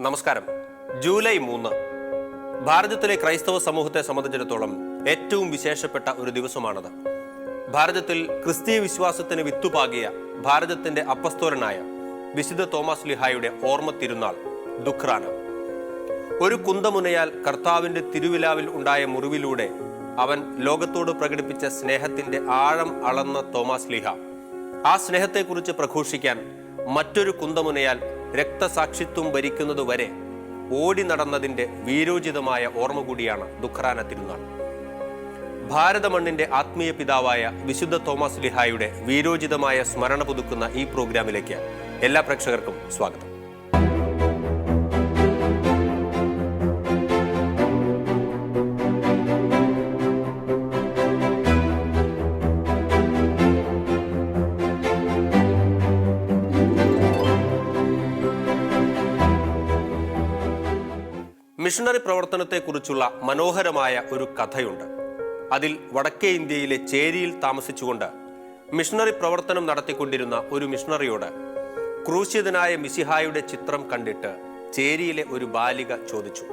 നമസ്കാരം. ജൂലൈ 3 ഭാരതത്തിലെ ക്രൈസ്തവ സമൂഹത്തെ സംബന്ധിച്ചിടത്തോളം ഏറ്റവും വിശേഷപ്പെട്ട ഒരു ദിവസമാണത്. ഭാരതത്തിൽ ക്രിസ്തീയ വിശ്വാസത്തിന് വിത്തുപാകിയ ഭാരതത്തിന്റെ അപ്പസ്തോലനായ വിശുദ്ധ തോമസ് ലീഹായുടെ ഓർമ്മ തിരുനാൾ ദുഃഖ്റാന. ഒരു കുന്തമുനയാൽ കർത്താവിന്റെ തിരുവിലാവിൽ ഉണ്ടായ മുറിവിലൂടെ അവൻ ലോകത്തോട് പ്രകടിപ്പിച്ച സ്നേഹത്തിന്റെ ആഴം അളന്ന തോമസ് ലീഹ ആ സ്നേഹത്തെക്കുറിച്ച് പ്രഘോഷിക്കാൻ മറ്റൊരു കുന്തമുനയാൽ രക്തസാക്ഷിത്വം ഭരിക്കുന്നതുവരെ ഓടി നടന്നതിന്റെ വീരോചിതമായ ഓർമ്മ കൂടിയാണ് ദുഃഖ്റാന തിരുനാൾ. ഭാരതമണ്ണിന്റെ ആത്മീയ പിതാവായ വിശുദ്ധ തോമസ് ലീഹായുടെ വീരോചിതമായ സ്മരണ പുതുക്കുന്ന ഈ പ്രോഗ്രാമിലേക്ക് എല്ലാ പ്രേക്ഷകർക്കും സ്വാഗതം. മിഷണറി പ്രവർത്തനത്തെക്കുറിച്ചുള്ള മനോഹരമായ ഒരു കഥയുണ്ട്. അതിൽ വടക്കേ ഇന്ത്യയിലെ ചേരിയിൽ താമസിച്ചുകൊണ്ട് മിഷണറി പ്രവർത്തനം നടത്തിക്കൊണ്ടിരുന്ന ഒരു മിഷണറിയോട് ക്രൂശിതനായ മിശിഹായുടെ ചിത്രം കണ്ടിട്ട് ചേരിയിലെ ഒരു ബാലിക ചോദിച്ചു,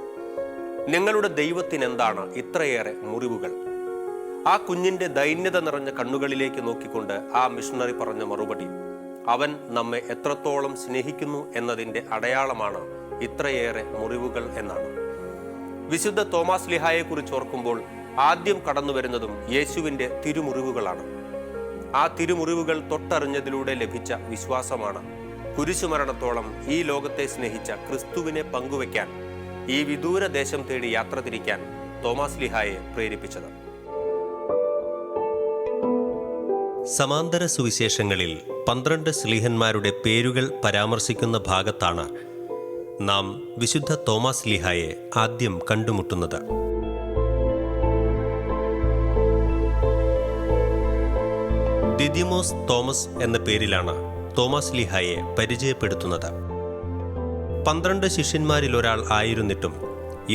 നിങ്ങളുടെ ദൈവത്തിനെന്താണ് ഇത്രയേറെ മുറിവുകൾ? ആ കുഞ്ഞിന്റെ ദൈന്യത നിറഞ്ഞ കണ്ണുകളിലേക്ക് നോക്കിക്കൊണ്ട് ആ മിഷണറി പറഞ്ഞ മറുപടി, അവൻ നമ്മെ എത്രത്തോളം സ്നേഹിക്കുന്നു എന്നതിൻ്റെ അടയാളമാണ് ഇത്രയേറെ മുറിവുകൾ എന്നാണ്. വിശുദ്ധ തോമസ് ലീഹായെ കുറിച്ച് ഓർക്കുമ്പോൾ ആദ്യം കടന്നു വരുന്നതും യേശുവിൻ്റെ തിരുമുറിവുകളാണ്. ആ തിരുമുറിവുകൾ തൊട്ടറിഞ്ഞതിലൂടെ ലഭിച്ച വിശ്വാസമാണ് കുരിശുമരണത്തോളം ഈ ലോകത്തെ സ്നേഹിച്ച ക്രിസ്തുവിനെ പങ്കുവയ്ക്കാൻ ഈ വിദൂര ദേശം തേടി യാത്ര തിരിക്കാൻ തോമസ് ലീഹായെ പ്രേരിപ്പിച്ചത്. സമാന്തര സുവിശേഷങ്ങളിൽ 12 ശ്ലീഹന്മാരുടെ പേരുകൾ പരാമർശിക്കുന്ന ഭാഗത്താണ് നാം വിശുദ്ധ തോമസ് ലീഹായെ ആദ്യം കണ്ടുമുട്ടുന്നത്. ദിദിമോസ് തോമസ് എന്ന പേരിലാണ് തോമസ് ലീഹായെ പരിചയപ്പെടുത്തുന്നത്. 12 ശിഷ്യന്മാരിൽ ഒരാൾ ആയിരുന്നിട്ടും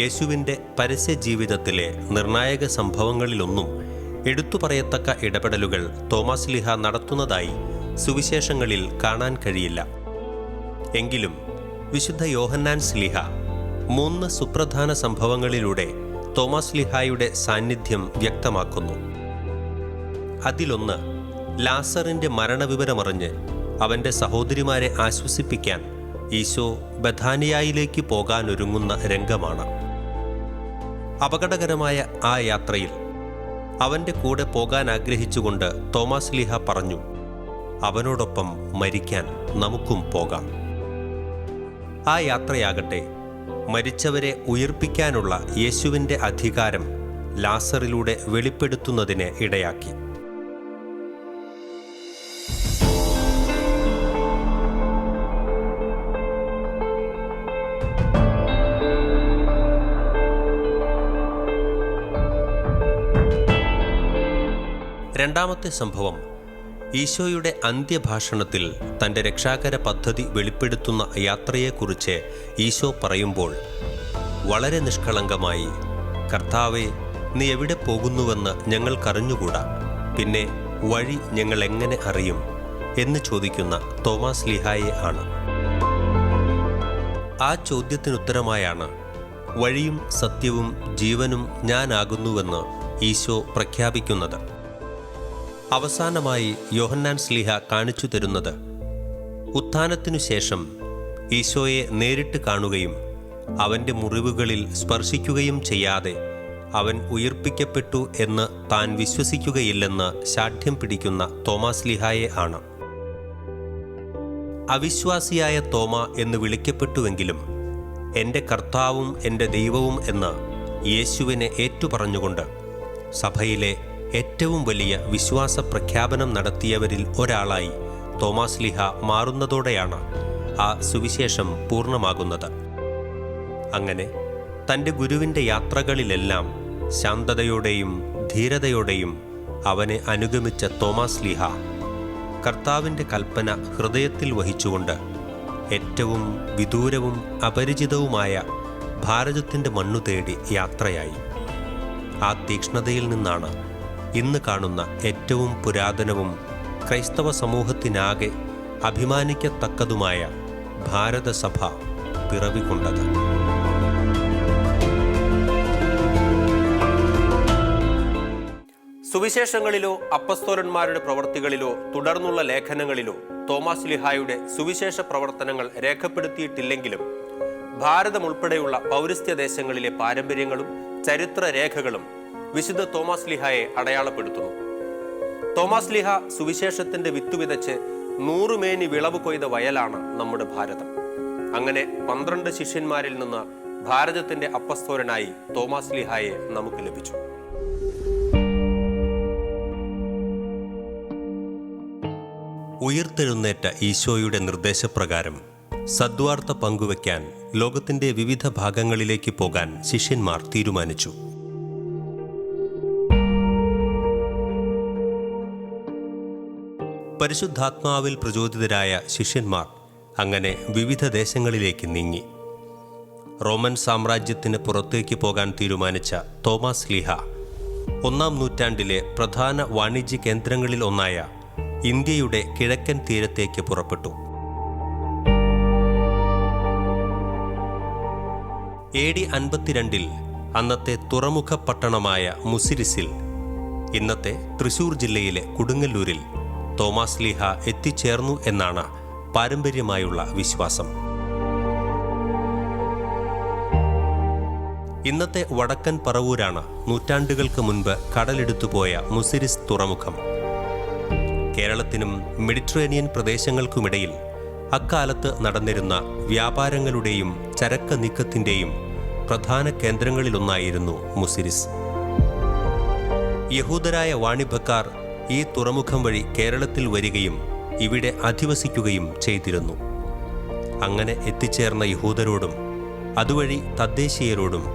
യേശുവിൻ്റെ പരസ്യ ജീവിതത്തിലെ നിർണായക സംഭവങ്ങളിലൊന്നും എടുത്തു പറയത്തക്ക ഇടപെടലുകൾ തോമസ് ലീഹ നടത്തുന്നതായി സുവിശേഷങ്ങളിൽ കാണാൻ കഴിയില്ല. എങ്കിലും വിശുദ്ധ യോഹന്നാൻ ശ്ലീഹ 3 സുപ്രധാന സംഭവങ്ങളിലൂടെ തോമസ് ലീഹായുടെ സാന്നിധ്യം വ്യക്തമാക്കുന്നു. അതിലൊന്ന്, ലാസറിൻ്റെ മരണവിവരമറിഞ്ഞ് അവൻ്റെ സഹോദരിമാരെ ആശ്വസിപ്പിക്കാൻ ഈശോ ബഥാനിയായിലേക്ക് പോകാനൊരുങ്ങുന്ന രംഗമാണ്. അപകടകരമായ ആ യാത്രയിൽ അവൻ്റെ കൂടെ പോകാൻ ആഗ്രഹിച്ചുകൊണ്ട് തോമസ് ലീഹ പറഞ്ഞു, അവനോടൊപ്പം മരിക്കാൻ നമുക്കും പോകാം. ആ യാത്രയാകട്ടെ മരിച്ചവരെ ഉയിർപ്പിക്കാനുള്ള യേശുവിൻ്റെ അധികാരം ലാസറിലൂടെ വെളിപ്പെടുത്തുന്നതിന് ഇടയാക്കി. രണ്ടാമത്തെ സംഭവം, ഈശോയുടെ അന്ത്യഭാഷണത്തിൽ തൻ്റെ രക്ഷാകര പദ്ധതി വെളിപ്പെടുത്തുന്ന യാത്രയെക്കുറിച്ച് ഈശോ പറയുമ്പോൾ വളരെ നിഷ്കളങ്കമായി, കർത്താവേ, നീ എവിടെ പോകുന്നുവെന്ന് ഞങ്ങൾക്കറിഞ്ഞുകൂടാ, പിന്നെ വഴി ഞങ്ങൾ എങ്ങനെ അറിയും എന്ന് ചോദിക്കുന്ന തോമസ് ലീഹായെ ആണ്. ആ ചോദ്യത്തിനുത്തരമായാണ് വഴിയും സത്യവും ജീവനും ഞാനാകുന്നുവെന്ന് ഈശോ പ്രഖ്യാപിക്കുന്നത്. അവസാനമായി യോഹന്നാൻ ശ്ലീഹ കാണിച്ചു തരുന്നത്, ഉത്ഥാനത്തിനു ശേഷം ഈശോയെ നേരിട്ട് കാണുകയും അവൻ്റെ മുറിവുകളിൽ സ്പർശിക്കുകയും ചെയ്യാതെ അവൻ ഉയിർപ്പിക്കപ്പെട്ടു എന്ന് താൻ വിശ്വസിക്കുകയില്ലെന്ന് ശാഠ്യം പിടിക്കുന്ന തോമസ് ലീഹായെ ആണ്. അവിശ്വാസിയായ തോമ എന്ന് വിളിക്കപ്പെട്ടുവെങ്കിലും എൻ്റെ കർത്താവും എൻ്റെ ദൈവവും എന്ന് യേശുവിനെ ഏറ്റുപറഞ്ഞുകൊണ്ട് സഭയിലെ ഏറ്റവും വലിയ വിശ്വാസ പ്രഖ്യാപനം നടത്തിയവരിൽ ഒരാളായി തോമസ് ലീഹ മാറുന്നതോടെയാണ് ആ സുവിശേഷം പൂർണ്ണമാകുന്നത്. അങ്ങനെ തൻ്റെ ഗുരുവിൻ്റെ യാത്രകളിലെല്ലാം ശാന്തതയോടെയും ധീരതയോടെയും അവനെ അനുഗമിച്ച തോമസ് ലീഹ കർത്താവിൻ്റെ കൽപ്പന ഹൃദയത്തിൽ വഹിച്ചുകൊണ്ട് ഏറ്റവും വിദൂരവും അപരിചിതവുമായ ഭാരതത്തിൻ്റെ മണ്ണു തേടി യാത്രയായി. ആ തീക്ഷ്ണതയിൽ നിന്നാണ് ഇന്ന് കാണുന്ന ഏറ്റവും പുരാതനവും ക്രൈസ്തവ സമൂഹത്തിനാകെ അഭിമാനിക്കത്തക്കതുമായ ഭാരതസഭ പിറവികൊണ്ടത്. സുവിശേഷങ്ങളിലോ അപ്പസ്തോലന്മാരുടെ പ്രവർത്തികളിലോ തുടർന്നുള്ള ലേഖനങ്ങളിലോ തോമാസ് ലീഹായുടെ സുവിശേഷ പ്രവർത്തനങ്ങൾ രേഖപ്പെടുത്തിയിട്ടില്ലെങ്കിലും ഭാരതം ഉൾപ്പെടെയുള്ള പൗരസ്ത്യ ദേശങ്ങളിലെ പാരമ്പര്യങ്ങളും ചരിത്ര രേഖകളും വിശുദ്ധ തോമാസ് ലീഹായെ അടയാളപ്പെടുത്തുന്നു. തോമാസ് ലീഹ സുവിശേഷത്തിന്റെ വിത്ത് വിതച്ച് 100 മേനി വിളവ് കൊയ്ത വയലാണ് നമ്മുടെ ഭാരതം. അങ്ങനെ 12 ശിഷ്യന്മാരിൽ നിന്ന് ഭാരതത്തിന്റെ അപ്പസ്തോലനായി തോമാസ് ലീഹായെ നമുക്ക് ലഭിച്ചു. ഉയിർത്തെഴുന്നേറ്റ ഈശോയുടെ നിർദ്ദേശപ്രകാരം സദ്വാർത്ത പങ്കുവയ്ക്കാൻ ലോകത്തിന്റെ വിവിധ ഭാഗങ്ങളിലേക്ക് പോകാൻ ശിഷ്യന്മാർ തീരുമാനിച്ചു. പരിശുദ്ധാത്മാവിൽ പ്രചോദിതരായ ശിഷ്യന്മാർ അങ്ങനെ വിവിധ ദേശങ്ങളിലേക്ക് നീങ്ങി. റോമൻ സാമ്രാജ്യത്തിന് പുറത്തേക്ക് പോകാൻ തീരുമാനിച്ച തോമാസ് ലീഹ 1-ാം നൂറ്റാണ്ടിലെ പ്രധാന വാണിജ്യ കേന്ദ്രങ്ങളിൽ ഒന്നായ ഇന്ത്യയുടെ കിഴക്കൻ തീരത്തേക്ക് പുറപ്പെട്ടു. AD 52 അന്നത്തെ തുറമുഖ പട്ടണമായ മുസിരിസിൽ, ഇന്നത്തെ തൃശൂർ ജില്ലയിലെ കൊടുങ്ങല്ലൂരിൽ തോമാസ് ലീഹ എത്തിച്ചേർന്നു എന്നാണ് പാരമ്പര്യമായുള്ള വിശ്വാസം. ഇന്നത്തെ വടക്കൻ പറവൂരാണ് നൂറ്റാണ്ടുകൾക്ക് മുൻപ് കടലെടുത്തുപോയ മുസിരിസ് തുറമുഖം. കേരളത്തിനും മെഡിറ്ററേനിയൻ പ്രദേശങ്ങൾക്കുമിടയിൽ അക്കാലത്ത് നടന്നിരുന്ന വ്യാപാരങ്ങളുടെയും ചരക്ക് നീക്കത്തിൻ്റെയും പ്രധാന കേന്ദ്രങ്ങളിലൊന്നായിരുന്നു മുസിരിസ്. യഹൂദരായ വാണിഭക്കാർ ഈ തുറമുഖം വഴി കേരളത്തിൽ വരികയും ഇവിടെ അധിവസിക്കുകയും ചെയ്തിരുന്നു. അങ്ങനെ എത്തിച്ചേർന്ന യഹൂദരോടും അതുവഴി തദ്ദേശീയരോടും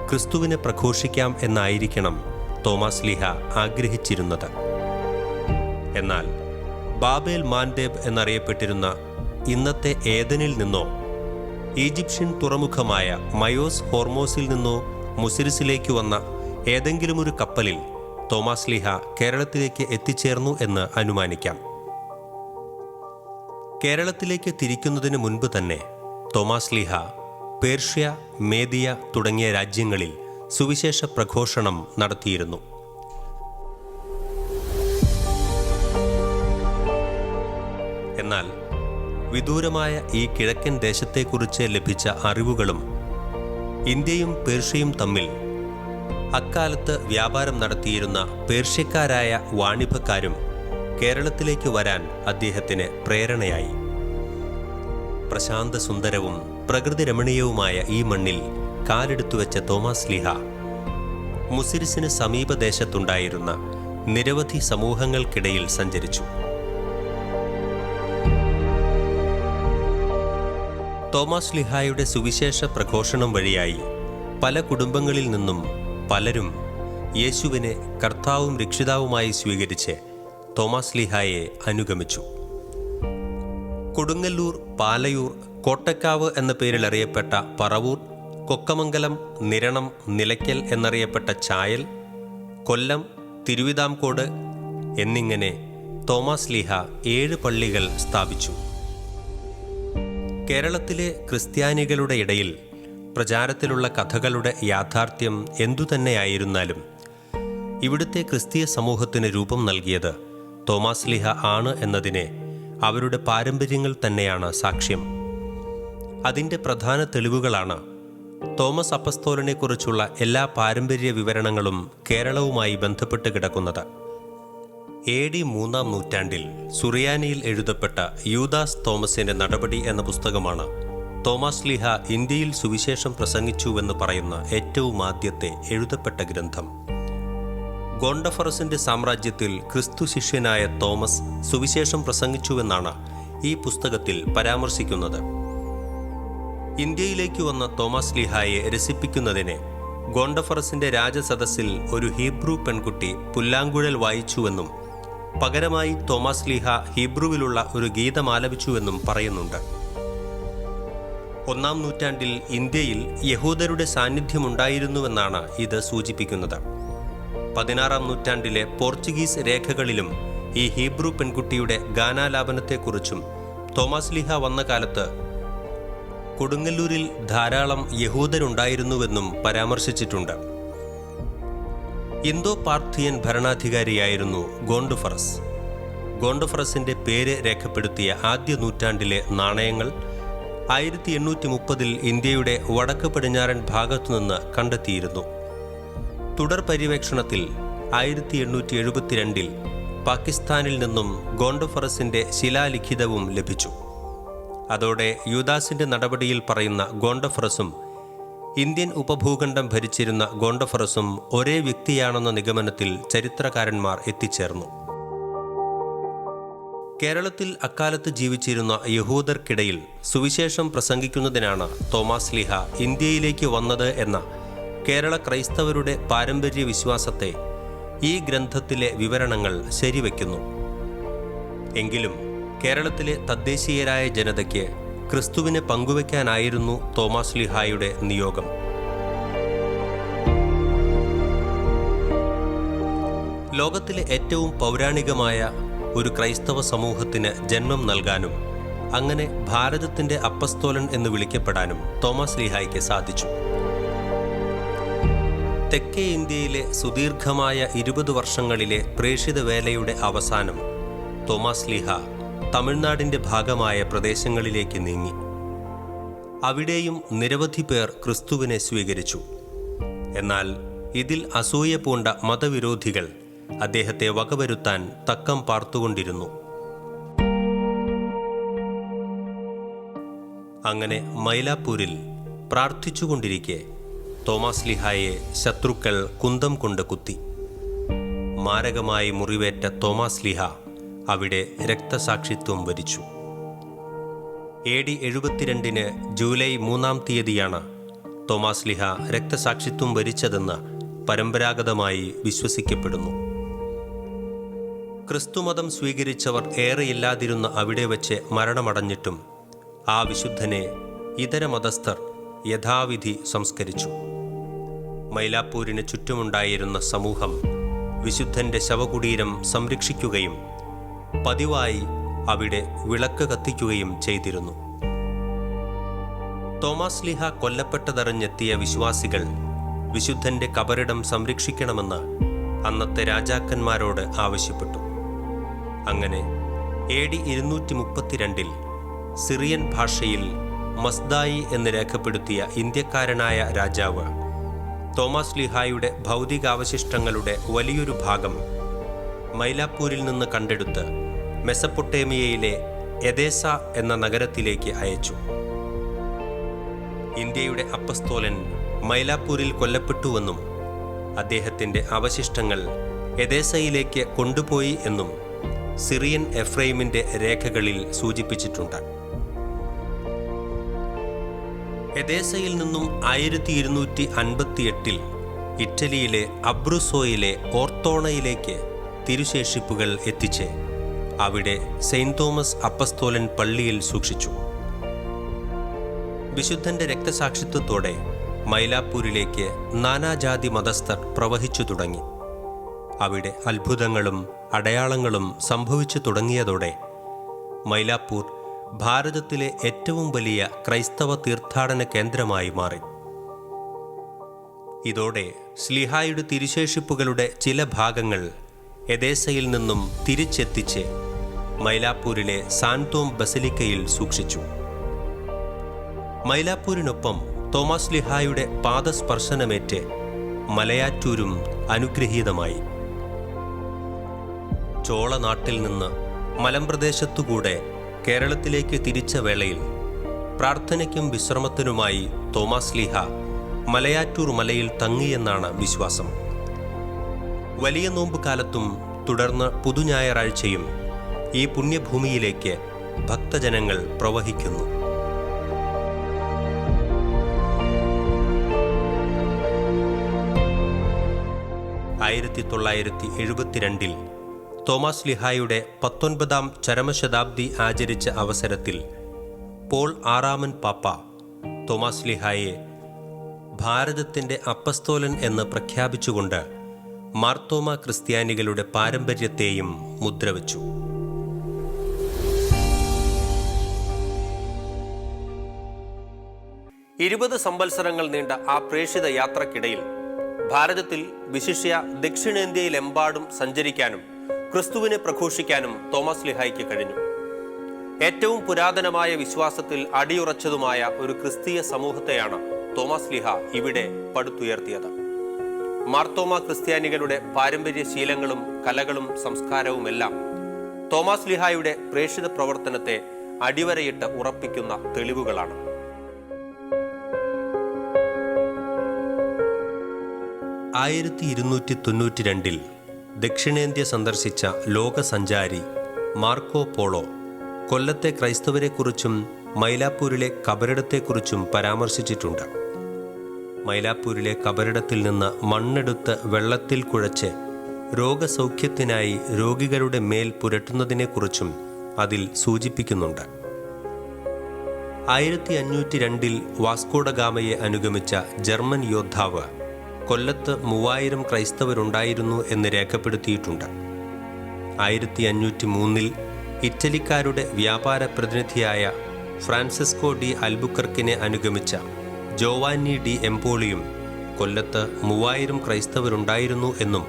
ക്രിസ്തുവിനെ പ്രഘോഷിക്കാം എന്നായിരിക്കണം തോമാസ് ലീഹ ആഗ്രഹിച്ചിരുന്നത്. എന്നാൽ ബാബേൽ മാൻഡേബ് എന്നറിയപ്പെട്ടിരുന്ന ഇന്നത്തെ ഏദനിൽ നിന്നോ ഈജിപ്ഷ്യൻ തുറമുഖമായ മയോസ് ഹോർമോസിൽ നിന്നോ മുസിരിസിലേക്ക് വന്ന ഏതെങ്കിലുമൊരു കപ്പലിൽ തോമാസ് ലീഹ കേരളത്തിലേക്ക് എത്തിച്ചേർന്നു എന്ന് അനുമാനിക്കാം. കേരളത്തിലേക്ക് തിരിക്കുന്നതിന് മുൻപ് തന്നെ തോമാസ് ലീഹ പേർഷ്യ, മേദിയ തുടങ്ങിയ രാജ്യങ്ങളിൽ സുവിശേഷ പ്രഘോഷണം നടത്തിയിരുന്നു. എന്നാൽ വിദൂരമായ ഈ കിഴക്കൻ ദേശത്തെക്കുറിച്ച് ലഭിച്ച അറിവുകളും ഇന്ത്യയും പേർഷ്യയും തമ്മിൽ അക്കാലത്ത് വ്യാപാരം നടത്തിയിരുന്ന പേർഷ്യക്കാരായ വാണിഭക്കാരും കേരളത്തിലേക്ക് വരാൻ അദ്ദേഹത്തിന് പ്രേരണയായി. പ്രശാന്ത സുന്ദരവും പ്രകൃതി രമണീയവുമായ ഈ മണ്ണിൽ കാലെടുത്തുവെച്ച തോമാസ് ലീഹ മുസിരിസിന് സമീപദേശത്തുണ്ടായിരുന്ന നിരവധി സമൂഹങ്ങൾക്കിടയിൽ സഞ്ചരിച്ചു. തോമാസ് ലീഹായുടെ സുവിശേഷ പ്രഘോഷണം വഴിയായി പല കുടുംബങ്ങളിൽ നിന്നും പലരും യേശുവിനെ കർത്താവും രക്ഷിതാവുമായി സ്വീകരിച്ച് തോമാസ് ലീഹായെ അനുഗമിച്ചു. കൊടുങ്ങല്ലൂർ, പാലയൂർ, കോട്ടക്കാവ് എന്ന പേരിൽ അറിയപ്പെട്ട പറവൂർ, കൊക്കമംഗലം, നിരണം, നിലയ്ക്കൽ എന്നറിയപ്പെട്ട ചായൽ, കൊല്ലം, തിരുവിതാംകോട് എന്നിങ്ങനെ തോമാസ് ലീഹ 7 പള്ളികൾ സ്ഥാപിച്ചു. കേരളത്തിലെ ക്രിസ്ത്യാനികളുടെ ഇടയിൽ പ്രചാരത്തിലുള്ള കഥകളുടെ യാഥാർത്ഥ്യം എന്തുതന്നെയായിരുന്നാലും ഇവിടുത്തെ ക്രിസ്തീയ സമൂഹത്തിന് രൂപം നൽകിയത് തോമാസ് ലീഹ ആണ് എന്നതിനെ അവരുടെ പാരമ്പര്യങ്ങൾ തന്നെയാണ് സാക്ഷ്യം. അതിൻ്റെ പ്രധാന തെളിവുകളാണ് തോമസ് അപ്പസ്തോലനെക്കുറിച്ചുള്ള എല്ലാ പാരമ്പര്യ വിവരണങ്ങളും കേരളവുമായി ബന്ധപ്പെട്ട് കിടക്കുന്നത്. AD 3-ാം നൂറ്റാണ്ടിൽ സുറിയാനിയിൽ എഴുതപ്പെട്ട യൂദാസ് തോമസിന്റെ നടപടി എന്ന പുസ്തകമാണ് തോമാസ് ലീഹ ഇന്ത്യയിൽ സുവിശേഷം പ്രസംഗിച്ചുവെന്ന് പറയുന്ന ഏറ്റവും ആദ്യത്തെ എഴുതപ്പെട്ട ഗ്രന്ഥം. ഗോണ്ടഫറസിന്റെ സാമ്രാജ്യത്തിൽ ക്രിസ്തു ശിഷ്യനായ തോമസ് സുവിശേഷം പ്രസംഗിച്ചുവെന്നാണ് ഈ പുസ്തകത്തിൽ പരാമർശിക്കുന്നത്. ഇന്ത്യയിലേക്ക് വന്ന തോമാസ് ലീഹായെ രസിപ്പിക്കുന്നതിന് ഗോണ്ടഫറസിന്റെ രാജസദസ്സിൽ ഒരു ഹീബ്രു പെൺകുട്ടി പുല്ലാങ്കുഴൽ വായിച്ചുവെന്നും പകരമായി തോമാസ് ലീഹ ഹീബ്രുവിലുള്ള ഒരു ഗീതം ആലപിച്ചുവെന്നും പറയുന്നുണ്ട്. 1-ാം നൂറ്റാണ്ടിൽ ഇന്ത്യയിൽ യഹൂദരുടെ സാന്നിധ്യമുണ്ടായിരുന്നുവെന്നാണ് ഇത് സൂചിപ്പിക്കുന്നത്. 16-ാം നൂറ്റാണ്ടിലെ പോർച്ചുഗീസ് രേഖകളിലും ഈ ഹീബ്രു പെൺകുട്ടിയുടെ ഗാനാലാപനത്തെക്കുറിച്ചും തോമാസ് ലീഹ വന്ന കാലത്ത് കൊടുങ്ങല്ലൂരിൽ ധാരാളം യഹൂദരുണ്ടായിരുന്നുവെന്നും പരാമർശിച്ചിട്ടുണ്ട്. ഇന്തോ പാർഥിയൻ ഭരണാധികാരിയായിരുന്നു ഗോണ്ടഫറസ്. ഗോണ്ടഫറസിന്റെ പേര് രേഖപ്പെടുത്തിയ ആദ്യ നൂറ്റാണ്ടിലെ നാണയങ്ങൾ 1830 ഇന്ത്യയുടെ വടക്ക് പടിഞ്ഞാറൻ ഭാഗത്തുനിന്ന് കണ്ടെത്തിയിരുന്നു. തുടർ പര്യവേക്ഷണത്തിൽ 1872 പാകിസ്ഥാനിൽ നിന്നും ഗോണ്ടഫറസിന്റെ ശിലാലിഖിതവും ലഭിച്ചു. അതോടെ യൂദാസിന്റെ നടപടിയിൽ പറയുന്ന ഗോണ്ടഫറസും ഇന്ത്യൻ ഉപഭൂഖണ്ഡം ഭരിച്ചിരുന്ന ഗോണ്ടഫറസും ഒരേ വ്യക്തിയാണെന്ന നിഗമനത്തിൽ ചരിത്രകാരന്മാർ എത്തിച്ചേർന്നു. കേരളത്തിൽ അക്കാലത്ത് ജീവിച്ചിരുന്ന യഹൂദർക്കിടയിൽ സുവിശേഷം പ്രസംഗിക്കുന്നതിനാണ് തോമാസ് ലീഹ ഇന്ത്യയിലേക്ക് വന്നത് എന്ന കേരള ക്രൈസ്തവരുടെ പാരമ്പര്യ വിശ്വാസത്തെ ഈ ഗ്രന്ഥത്തിലെ വിവരണങ്ങൾ ശരിവയ്ക്കുന്നു. എങ്കിലും കേരളത്തിലെ തദ്ദേശീയരായ ജനതയ്ക്ക് ക്രിസ്തുവിനെ പങ്കുവയ്ക്കാനായിരുന്നു തോമാസ് ലീഹായുടെ നിയോഗം. ലോകത്തിലെ ഏറ്റവും പൗരാണികമായ ഒരു ക്രൈസ്തവ സമൂഹത്തിന് ജന്മം നൽകാനും അങ്ങനെ ഭാരതത്തിന്റെ അപ്പസ്തോലൻ എന്ന് വിളിക്കപ്പെടാനും തോമാസ് ലീഹായ്ക്ക് സാധിച്ചു. തെക്കേ ഇന്ത്യയിലെ സുദീർഘമായ 20 വർഷങ്ങളിലെ പ്രേഷിത വേലയുടെ അവസാനം തോമാസ് ലീഹ തമിഴ്നാടിന്റെ ഭാഗമായ പ്രദേശങ്ങളിലേക്ക് നീങ്ങി. അവിടെയും നിരവധി പേർ ക്രിസ്തുവിനെ സ്വീകരിച്ചു. എന്നാൽ ഇതിൽ അസൂയ പൂണ്ട മതവിരോധികൾ അദ്ദേഹത്തെ വകവരുത്താൻ തക്കം പാർത്തുകൊണ്ടിരുന്നു. അങ്ങനെ മൈലാപ്പൂരിൽ പ്രാർത്ഥിച്ചുകൊണ്ടിരിക്കെ തോമാസ് ലീഹായെ ശത്രുക്കൾ കുന്തം കൊണ്ട് കുത്തി. മാരകമായി മുറിവേറ്റ തോമാസ് ലീഹ അവിടെ രക്തസാക്ഷിത്വം വരിച്ചു. AD 72 ജൂലൈ 3 തോമാസ് ലീഹ രക്തസാക്ഷിത്വം വരിച്ചതെന്ന് പരമ്പരാഗതമായി വിശ്വസിക്കപ്പെടുന്നു. ക്രിസ്തുമതം സ്വീകരിച്ചവർ ഏറെയില്ലാതിരുന്ന അവിടെ വച്ച് മരണമടഞ്ഞിട്ടും ആ വിശുദ്ധനെ ഇതര മതസ്ഥർ യഥാവിധി സംസ്കരിച്ചു. മൈലാപ്പൂരിന് ചുറ്റുമുണ്ടായിരുന്ന സമൂഹം വിശുദ്ധന്റെ ശവകുടീരം സംരക്ഷിക്കുകയും പതിവായി അവിടെ വിളക്ക് കത്തിക്കുകയും ചെയ്തിരുന്നു. തോമാസ് ലീഹ കൊല്ലപ്പെട്ടതറിഞ്ഞെത്തിയ വിശ്വാസികൾ വിശുദ്ധന്റെ കബറിടം സംരക്ഷിക്കണമെന്ന് അന്നത്തെ രാജാക്കന്മാരോട് ആവശ്യപ്പെട്ടു. അങ്ങനെ AD 232 സിറിയൻ ഭാഷയിൽ മസ്ദായി എന്ന് രേഖപ്പെടുത്തിയ ഇന്ത്യക്കാരനായ രാജാവ് തോമാസ് ലീഹായുടെ ഭൗതികാവശിഷ്ടങ്ങളുടെ വലിയൊരു ഭാഗം മൈലാപ്പൂരിൽ നിന്ന് കണ്ടെടുത്ത് മെസപ്പൊട്ടേമിയയിലെ എദേസ എന്ന നഗരത്തിലേക്ക് അയച്ചു. ഇന്ത്യയുടെ അപ്പസ്തോലൻ മൈലാപ്പൂരിൽ കൊല്ലപ്പെട്ടുവെന്നും അദ്ദേഹത്തിന്റെ അവശിഷ്ടങ്ങൾ എദേസയിലേക്ക് കൊണ്ടുപോയി എന്നും സിറിയൻ എഫ്രൈമിന്റെ രേഖകളിൽ സൂചിപ്പിച്ചിട്ടുണ്ട്. എദേസയിൽ നിന്നും 1258 ഇറ്റലിയിലെ അബ്രുസോയിലെ ഓർത്തോണയിലേക്ക് തിരുശേഷിപ്പുകൾ എത്തിച്ച് അവിടെ സെയിന്റ് തോമസ് അപ്പസ്തോലൻ പള്ളിയിൽ സൂക്ഷിച്ചു. വിശുദ്ധന്റെ രക്തസാക്ഷിത്വത്തോടെ മൈലാപ്പൂരിലേക്ക് നാനാജാതി മതസ്ഥർ പ്രവഹിച്ചു തുടങ്ങി. അവിടെ അത്ഭുതങ്ങളും അടയാളങ്ങളും സംഭവിച്ചു തുടങ്ങിയതോടെ മൈലാപ്പൂർ ഭാരതത്തിലെ ഏറ്റവും വലിയ ക്രൈസ്തവ തീർത്ഥാടന കേന്ദ്രമായി മാറി. ഇതോടെ ശ്ലീഹായുടെ തിരുശേഷിപ്പുകളുടെ ചില ഭാഗങ്ങൾ എദേസയിൽ നിന്നും തിരിച്ചെത്തിച്ച് മൈലാപ്പൂരിലെ സാൻതോം ബസലിക്കയിൽ സൂക്ഷിച്ചു. മൈലാപ്പൂരിനൊപ്പം തോമാസ് ലീഹായുടെ പാദസ്പർശനമേറ്റ് മലയാറ്റൂരും അനുഗ്രഹീതമായി. ചോളനാട്ടിൽ നിന്ന് മലമ്പ്രദേശത്തുകൂടെ കേരളത്തിലേക്ക് തിരിച്ച വേളയിൽ പ്രാർത്ഥനയ്ക്കും വിശ്രമത്തിനുമായി തോമാസ് ലീഹ മലയാറ്റൂർ മലയിൽ തങ്ങിയെന്നാണ് വിശ്വാസം. വലിയ നോമ്പ് കാലത്തും തുടർന്ന് പുതുഞായറാഴ്ചയും ഈ പുണ്യഭൂമിയിലേക്ക് ഭക്തജനങ്ങൾ പ്രവഹിക്കുന്നു. 1972 തോമാസ് ലീഹായുടെ 19ാം ചരമശതാബ്ദി ആചരിച്ച അവസരത്തിൽ പോൾ ആറാമൻ പാപ്പ തോമാസ് ലീഹായെ ഭാരതത്തിൻ്റെ അപ്പസ്തോലൻ എന്ന് പ്രഖ്യാപിച്ചുകൊണ്ട് മാർത്തോമ ക്രിസ്ത്യാനികളുടെ പാരമ്പര്യത്തെയും മുദ്രവച്ചു. 20 സംവത്സരങ്ങൾ നീണ്ട ആ പ്രേഷിത യാത്രക്കിടയിൽ ഭാരതത്തിൽ വിശിഷ്യ ദക്ഷിണേന്ത്യയിലെമ്പാടും സഞ്ചരിക്കാനും ക്രിസ്തുവിനെ പ്രഘോഷിക്കാനും തോമസ് സ്ലീഹായ്ക്ക് കഴിഞ്ഞു. ഏറ്റവും പുരാതനമായ വിശ്വാസത്തിൽ അടിയുറച്ചതുമായ ഒരു ക്രിസ്തീയ സമൂഹത്തെയാണ് തോമസ് സ്ലീഹ ഇവിടെ പടുത്തുയർത്തിയത്. മാർത്തോമ ക്രിസ്ത്യാനികളുടെ പാരമ്പര്യ ശീലങ്ങളും കലകളും സംസ്കാരവുമെല്ലാം തോമസ് സ്ലീഹായുടെ പ്രേഷിത പ്രവർത്തനത്തെ അടിവരയിട്ട് ഉറപ്പിക്കുന്ന തെളിവുകളാണ്. 1292 ദക്ഷിണേന്ത്യ സന്ദർശിച്ച ലോകസഞ്ചാരി മാർക്കോ പോളോ കൊല്ലത്തെ ക്രൈസ്തവരെക്കുറിച്ചും മൈലാപ്പൂരിലെ കബറിടത്തെക്കുറിച്ചും പരാമർശിച്ചിട്ടുണ്ട്. മൈലാപ്പൂരിലെ കബറിടത്തിൽ നിന്ന് മണ്ണെടുത്ത് വെള്ളത്തിൽ കുഴച്ച് രോഗസൗഖ്യത്തിനായി രോഗികളുടെ മേൽ പുരട്ടുന്നതിനെക്കുറിച്ചും അതിൽ സൂചിപ്പിക്കുന്നുണ്ട്. 1502 വാസ്കോഡഗാമയെ അനുഗമിച്ച ജർമ്മൻ യോദ്ധാവ് കൊല്ലത്ത് 3000 ക്രൈസ്തവരുണ്ടായിരുന്നു എന്ന് രേഖപ്പെടുത്തിയിട്ടുണ്ട്. 1503 ഇറ്റലിക്കാരുടെ വ്യാപാര പ്രതിനിധിയായ ഫ്രാൻസിസ്കോ ഡി അൽബുക്കർക്കിനെ അനുഗമിച്ച ജോവാനി ഡി എംപോളിയും കൊല്ലത്ത് 3000 ക്രൈസ്തവരുണ്ടായിരുന്നു എന്നും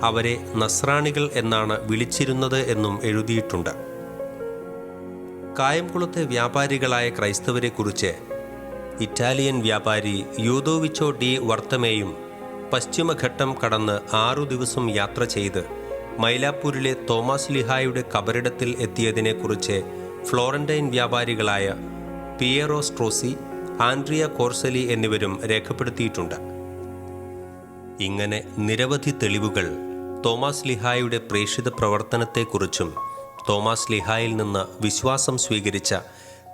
അവരെ നസ്രാണികൾ എന്നാണ് വിളിച്ചിരുന്നത് എന്നും എഴുതിയിട്ടുണ്ട്. കായംകുളത്തെ വ്യാപാരികളായ ക്രൈസ്തവരെക്കുറിച്ച് ഇറ്റാലിയൻ വ്യാപാരി യൂദോവിച്ചോ ഡി വർത്തമേയും പശ്ചിമഘട്ടം കടന്ന് 6 ദിവസം യാത്ര ചെയ്ത് മൈലാപ്പൂരിലെ തോമസ് സ്ലീഹായുടെ കബറിടത്തിൽ എത്തിയതിനെക്കുറിച്ച് ഫ്ലോറന്റൈൻ വ്യാപാരികളായ പിയറോ സ്ട്രോസി, ആൻഡ്രിയ കോർസലി എന്നിവരും രേഖപ്പെടുത്തിയിട്ടുണ്ട്. ഇങ്ങനെ നിരവധി തെളിവുകൾ തോമസ് സ്ലീഹായുടെ പ്രേഷിത പ്രവർത്തനത്തെക്കുറിച്ചും തോമസ് സ്ലീഹായിൽ നിന്ന് വിശ്വാസം സ്വീകരിച്ച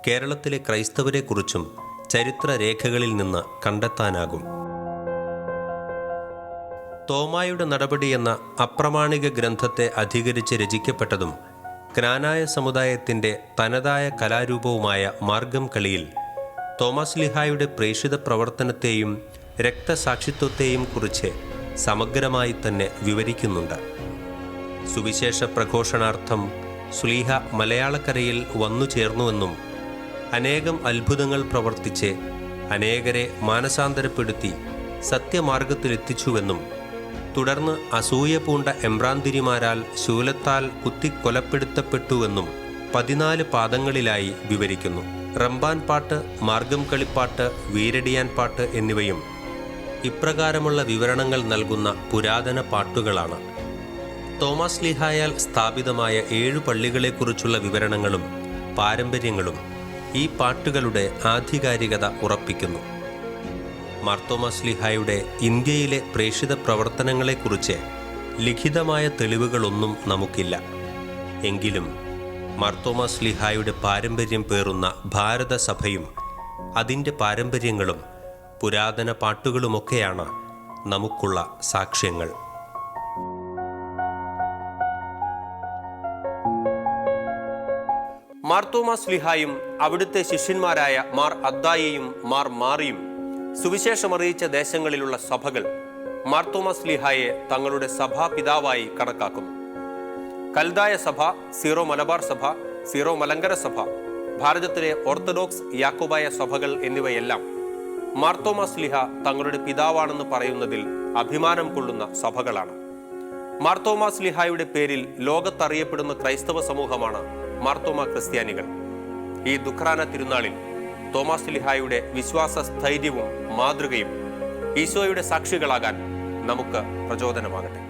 കേരളത്തിലെ ക്രൈസ്തവരെക്കുറിച്ചും ചരിത്രരേഖകളിൽ നിന്ന് കണ്ടെത്താനാകും. തോമായുടെ നടപടി എന്ന അപ്രമാണിക ഗ്രന്ഥത്തെ അധികരിച്ച് രചിക്കപ്പെട്ടതും ക്നാനായ സമുദായത്തിൻ്റെ തനതായ കലാരൂപവുമായ മാർഗം കളിയിൽ തോമസ് സ്ലീഹായുടെ പ്രേഷിത പ്രവർത്തനത്തെയും രക്തസാക്ഷിത്വത്തെയും കുറിച്ച് സമഗ്രമായി തന്നെ വിവരിക്കുന്നുണ്ട്. സുവിശേഷ പ്രഘോഷണാർത്ഥം സ്ലീഹ മലയാളക്കരയിൽ വന്നു ചേർന്നുവെന്നും അനേകം അത്ഭുതങ്ങൾ പ്രവർത്തിച്ച് അനേകരെ മാനസാന്തരപ്പെടുത്തി സത്യമാർഗത്തിലെത്തിച്ചുവെന്നും തുടർന്ന് അസൂയ പൂണ്ട എമ്പ്രാന്തിരിമാരാൽ ശൂലത്താൽ കുത്തിക്കൊലപ്പെടുത്തപ്പെട്ടുവെന്നും 14 പാദങ്ങളിലായി വിവരിക്കുന്നു. റംബാൻ പാട്ട്, മാർഗം കളിപ്പാട്ട്, വീരടിയാൻ പാട്ട് എന്നിവയും ഇപ്രകാരമുള്ള വിവരണങ്ങൾ നൽകുന്ന പുരാതന പാട്ടുകളാണ്. തോമസ് സ്ലീഹായാൽ സ്ഥാപിതമായ 7 പള്ളികളെക്കുറിച്ചുള്ള വിവരണങ്ങളും പാരമ്പര്യങ്ങളും ഈ പാട്ടുകളുടെ ആധികാരികത ഉറപ്പിക്കുന്നു. മാർത്തോമാ സ്ലീഹായുടെ ഇന്ത്യയിലെ പ്രേഷിത പ്രവർത്തനങ്ങളെക്കുറിച്ച് ലിഖിതമായ തെളിവുകളൊന്നും നമുക്കില്ല. എങ്കിലും മാർത്തോമാ സ്ലീഹായുടെ പാരമ്പര്യം പേറുന്ന ഭാരതസഭയും അതിൻ്റെ പാരമ്പര്യങ്ങളും പുരാതന പാട്ടുകളുമൊക്കെയാണ് നമുക്കുള്ള സാക്ഷ്യങ്ങൾ. മാർത്തോമാ സ്ലീഹായും അവിടുത്തെ ശിഷ്യന്മാരായ മാർ അദ്ദായിയും മാർ മാറിയും സുവിശേഷമറിയിച്ച ദേശങ്ങളിലുള്ള സഭകൾ മാർത്തോമാ സ്ലീഹായെ തങ്ങളുടെ സഭാപിതാവായി കണക്കാക്കുന്നു. കൽദായ സഭ, സീറോ മലബാർ സഭ, സീറോ മലങ്കര സഭ, ഭാരതത്തിലെ ഓർത്തഡോക്സ് യാക്കോബായ സഭകൾ എന്നിവയെല്ലാം മാർത്തോമാ സ്ലീഹ തങ്ങളുടെ പിതാവാണെന്ന് പറയുന്നതിൽ അഭിമാനം കൊള്ളുന്ന സഭകളാണ്. മാർത്തോമാ സ്ലീഹായുടെ പേരിൽ ലോകത്തറിയപ്പെടുന്ന ക്രൈസ്തവ സമൂഹമാണ് മാർത്തോമാ ക്രിസ്ത്യാനികൾ. ഈ ദുഃഖാന തിരുനാളിൽ തോമസ് സ്ലീഹായുടെ വിശ്വാസ സ്ഥൈര്യവും മാതൃകയും ഈശോയുടെ സാക്ഷികളാകാൻ നമുക്ക് പ്രചോദനമാകട്ടെ.